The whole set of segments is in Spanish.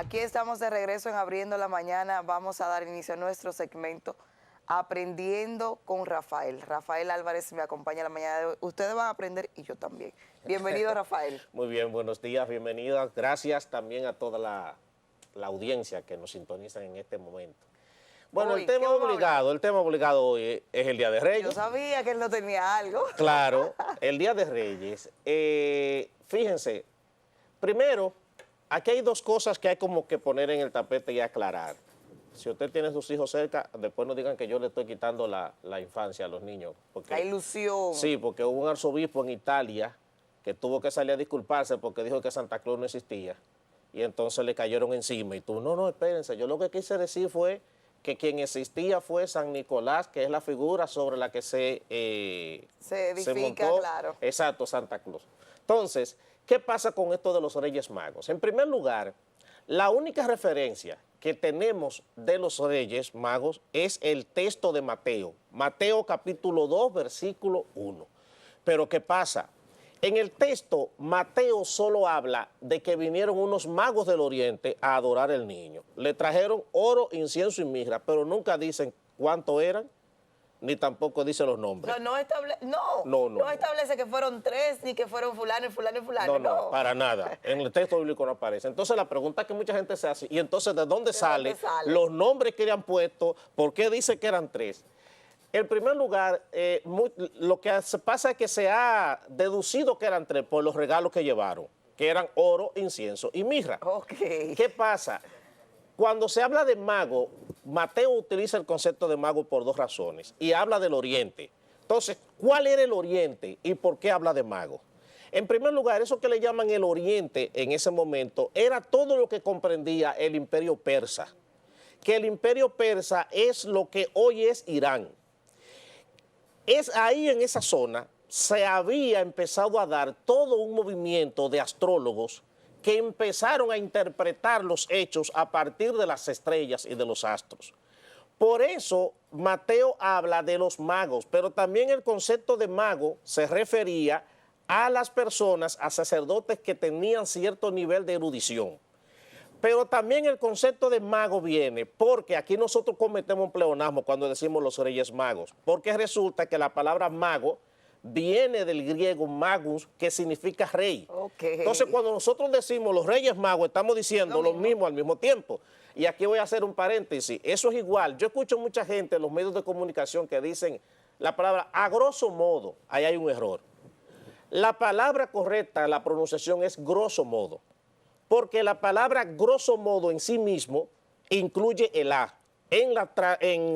Aquí estamos de regreso en Abriendo la Mañana. Vamos a dar inicio a nuestro segmento Aprendiendo con Rafael. Rafael Álvarez me acompaña la mañana de hoy. Ustedes van a aprender y yo también. Bienvenido, Rafael. Muy bien, buenos días, bienvenido. Gracias también a toda la audiencia que nos sintonizan en este momento. Bueno, Hoy, el tema obligado hoy es el Día de Reyes. Yo sabía que él no tenía algo. Claro, el Día de Reyes. Fíjense, primero, aquí hay dos cosas que hay como que poner en el tapete y aclarar. Si usted tiene sus hijos cerca, después no digan que yo le estoy quitando la infancia a los niños. Porque, la ilusión. Sí, porque hubo un arzobispo en Italia que tuvo que salir a disculparse porque dijo que Santa Claus no existía. Y entonces le cayeron encima. Y tú, no, espérense, yo lo que quise decir fue que quien existía fue San Nicolás, que es la figura sobre la que se edifica, montó, claro. Exacto, Santa Claus. Entonces, ¿qué pasa con esto de los Reyes Magos? En primer lugar, la única referencia que tenemos de los Reyes Magos es el texto de Mateo. Mateo capítulo 2, versículo 1. Pero ¿qué pasa? En el texto, Mateo solo habla de que vinieron unos magos del oriente a adorar al niño. Le trajeron oro, incienso y mirra, pero nunca dicen cuánto eran, ni tampoco dice los nombres. No establece que fueron 3, ni que fueron fulano y fulano y fulano. No, para nada. En el texto bíblico no aparece. Entonces la pregunta que mucha gente se hace, y entonces ¿de dónde sale los nombres que le han puesto? ¿Por qué dice que eran 3? En primer lugar, lo que pasa es que se ha deducido que eran 3 por los regalos que llevaron, que eran oro, incienso y mirra. Okay. ¿Qué pasa? Cuando se habla de mago, Mateo utiliza el concepto de mago por dos razones y habla del oriente. Entonces, ¿cuál era el oriente y por qué habla de mago? En primer lugar, eso que le llaman el oriente en ese momento era todo lo que comprendía el imperio persa, que el imperio persa es lo que hoy es Irán. Es ahí en esa zona se había empezado a dar todo un movimiento de astrólogos que empezaron a interpretar los hechos a partir de las estrellas y de los astros. Por eso Mateo habla de los magos, pero también el concepto de mago se refería a las personas, a sacerdotes que tenían cierto nivel de erudición. Pero también el concepto de mago viene porque aquí nosotros cometemos un pleonasmo cuando decimos los Reyes Magos, porque resulta que la palabra mago viene del griego magus, que significa rey. Okay. Entonces, cuando nosotros decimos los Reyes Magos, estamos diciendo lo mismo al mismo tiempo. Y aquí voy a hacer un paréntesis. Eso es igual. Yo escucho mucha gente en los medios de comunicación que dicen la palabra a grosso modo. Ahí hay un error. La palabra correcta, la pronunciación es grosso modo, porque la palabra grosso modo en sí mismo incluye el A en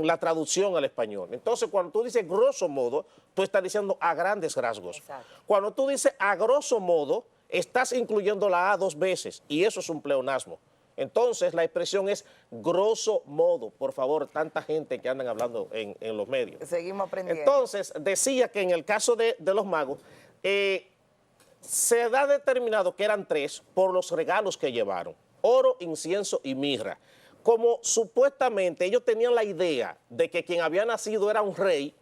la traducción al español. Entonces, cuando tú dices grosso modo, tú estás diciendo a grandes rasgos. Exacto. Cuando tú dices a grosso modo, estás incluyendo la A 2 veces, y eso es un pleonasmo. Entonces, la expresión es grosso modo. Por favor, tanta gente que andan hablando en los medios. Seguimos aprendiendo. Entonces, decía que en el caso de los magos, se da determinado que eran 3 por los regalos que llevaron: oro, incienso y mirra. Como supuestamente ellos tenían la idea de que quien había nacido era un rey,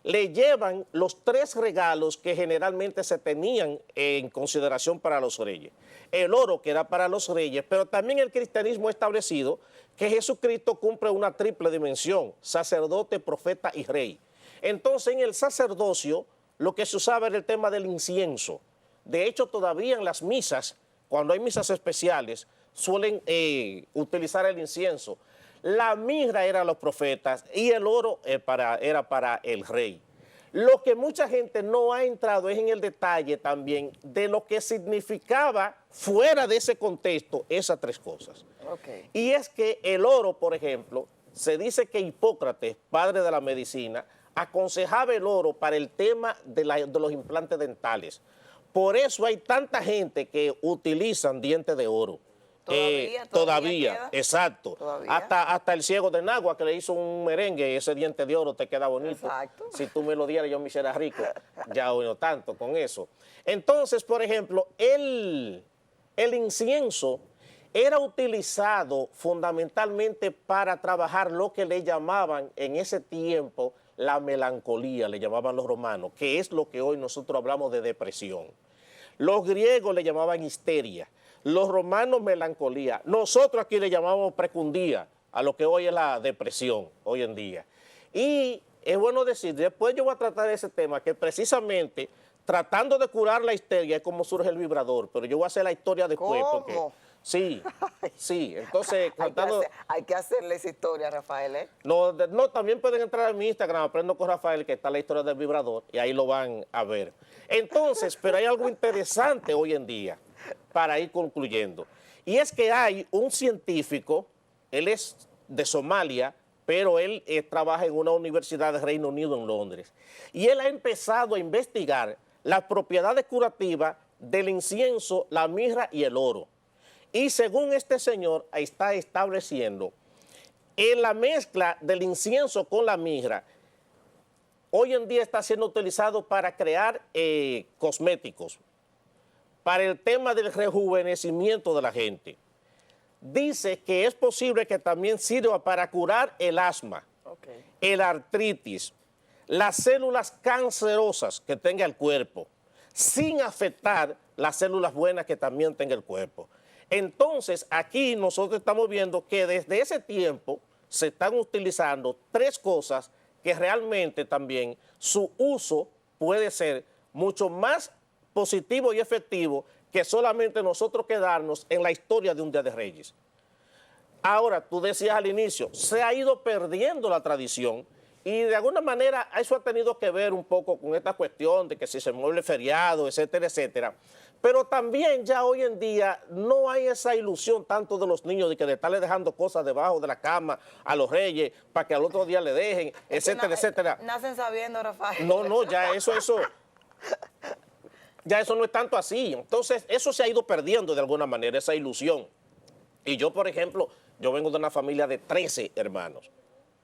le llevan los 3 regalos que generalmente se tenían en consideración para los reyes. El oro, que era para los reyes, pero también el cristianismo ha establecido que Jesucristo cumple una triple dimensión: sacerdote, profeta y rey. Entonces, en el sacerdocio, lo que se usaba era el tema del incienso. De hecho, todavía en las misas, cuando hay misas especiales, suelen utilizar el incienso. La mirra era los profetas y el oro era para el rey. Lo que mucha gente no ha entrado es en el detalle también de lo que significaba fuera de ese contexto esas 3 cosas. Okay. Y es que el oro, por ejemplo, se dice que Hipócrates, padre de la medicina, aconsejaba el oro para el tema de los implantes dentales. Por eso hay tanta gente que utilizan dientes de oro. Todavía, exacto. ¿Todavía? Hasta el ciego de Nagua que le hizo un merengue, ese diente de oro te queda bonito. Exacto. Si tú me lo dieras yo me hiciera rico. Ya oído tanto con eso. Entonces, por ejemplo, el incienso era utilizado fundamentalmente para trabajar lo que le llamaban en ese tiempo la melancolía, le llamaban los romanos, que es lo que hoy nosotros hablamos de depresión. Los griegos le llamaban histeria. los romanos melancolía, nosotros aquí le llamamos precundía a lo que hoy es la depresión, hoy en día. Y es bueno decir, después yo voy a tratar ese tema, que precisamente tratando de curar la histeria es como surge el vibrador, pero yo voy a hacer la historia después. ¿Cómo? Porque sí, sí, entonces tratando... hay que hacerle esa historia, Rafael, ¿eh? No, también pueden entrar a mi Instagram, Aprendo con Rafael, que está la historia del vibrador, y ahí lo van a ver. Entonces, pero hay algo interesante hoy en día, para ir concluyendo, y es que hay un científico, él es de Somalia, pero él trabaja en una universidad de Reino Unido en Londres, y él ha empezado a investigar las propiedades curativas del incienso, la mirra y el oro. Y según este señor, está estableciendo en la mezcla del incienso con la mirra, hoy en día está siendo utilizado para crear cosméticos, para el tema del rejuvenecimiento de la gente. Dice que es posible que también sirva para curar el asma, el artritis, las células cancerosas que tenga el cuerpo, sin afectar las células buenas que también tenga el cuerpo. Entonces, aquí nosotros estamos viendo que desde ese tiempo se están utilizando tres cosas que realmente también su uso puede ser mucho más positivo y efectivo que solamente nosotros quedarnos en la historia de un Día de Reyes. Ahora, tú decías al inicio, se ha ido perdiendo la tradición y de alguna manera eso ha tenido que ver un poco con esta cuestión de que si se mueve el feriado, etcétera, etcétera. Pero también ya hoy en día no hay esa ilusión tanto de los niños de que de estarle dejando cosas debajo de la cama a los reyes para que al otro día le dejen, etcétera, etcétera. Nacen sabiendo, Rafael. No, ya ya eso no es tanto así. Entonces, eso se ha ido perdiendo de alguna manera, esa ilusión. Y yo, por ejemplo, yo vengo de una familia de 13 hermanos.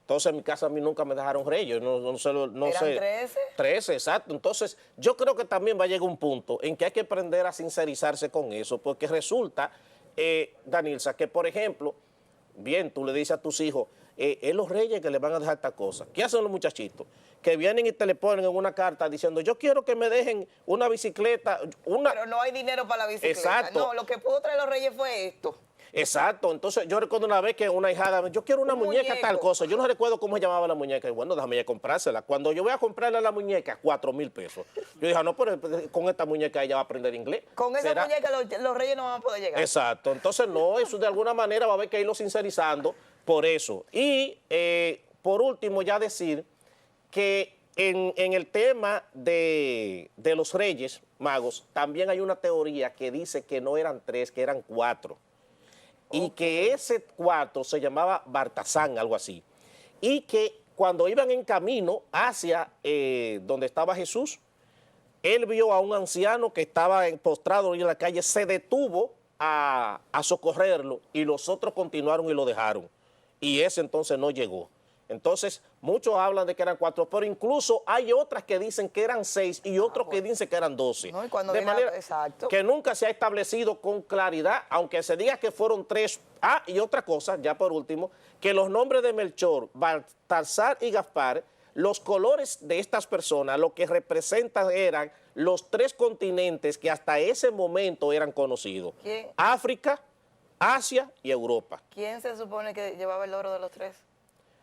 Entonces, en mi casa a mí nunca me dejaron reyes. No sé. ¿Eran 13? 13, exacto. Entonces, yo creo que también va a llegar un punto en que hay que aprender a sincerizarse con eso, porque resulta, Danilza, que, por ejemplo, bien, tú le dices a tus hijos, es los reyes que le van a dejar esta cosa. ¿Qué hacen los muchachitos? Que vienen y te le ponen en una carta diciendo, yo quiero que me dejen una bicicleta. Pero no hay dinero para la bicicleta. Exacto. No, lo que pudo traer los reyes fue esto. Exacto, entonces yo recuerdo una vez que una hijada, yo quiero una muñeca tal cosa, yo no recuerdo cómo se llamaba la muñeca, y bueno, déjame ya comprársela. Cuando yo voy a comprarle la muñeca, 4,000 pesos. Yo dije, no, pero con esta muñeca ella va a aprender inglés. Con esa muñeca los reyes no van a poder llegar. Exacto, entonces no, eso de alguna manera va a haber que irlo sincerizando por eso. Y por último ya decir que en el tema de los reyes magos, también hay una teoría que dice que no eran 3, que eran 4. Y que ese 4 se llamaba Bartasán, algo así. Y que cuando iban en camino hacia donde estaba Jesús, él vio a un anciano que estaba postrado en la calle, se detuvo a socorrerlo y los otros continuaron y lo dejaron. Y ese entonces no llegó. Entonces, muchos hablan de que eran 4, pero incluso hay otras que dicen que eran 6 y otros que dicen que eran 12. No, y cuando de manera exacto. que nunca se ha establecido con claridad, aunque se diga que fueron 3. Ah, y otra cosa, ya por último, que los nombres de Melchor, Baltasar y Gaspar, los colores de estas personas, lo que representan eran los 3 continentes que hasta ese momento eran conocidos. ¿Quién? África, Asia y Europa. ¿Quién se supone que llevaba el oro de los 3?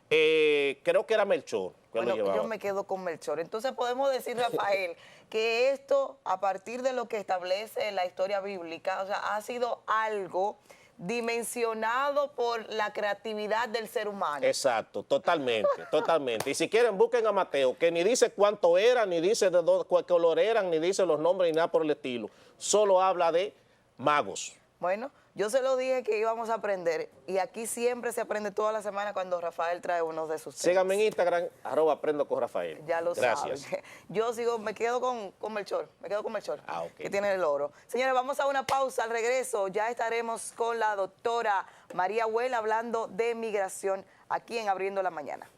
Creo que era Melchor. Bueno, yo me quedo con Melchor. Entonces podemos decir, Rafael, que esto, a partir de lo que establece la historia bíblica, o sea, ha sido algo dimensionado por la creatividad del ser humano. Exacto, totalmente, totalmente. Y si quieren, busquen a Mateo, que ni dice cuánto era, ni dice de qué color eran, ni dice los nombres, ni nada por el estilo. Solo habla de magos. Bueno, yo se lo dije que íbamos a aprender y aquí siempre se aprende toda la semana cuando Rafael trae uno de sus temas. Síganme en Instagram, @aprendo_con_Rafael. Ya lo Gracias. saben. Yo sigo, me quedo con Melchor, Ok. que tiene el oro. Señores, vamos a una pausa. Al regreso ya estaremos con la doctora María Huel hablando de migración aquí en Abriendo la Mañana.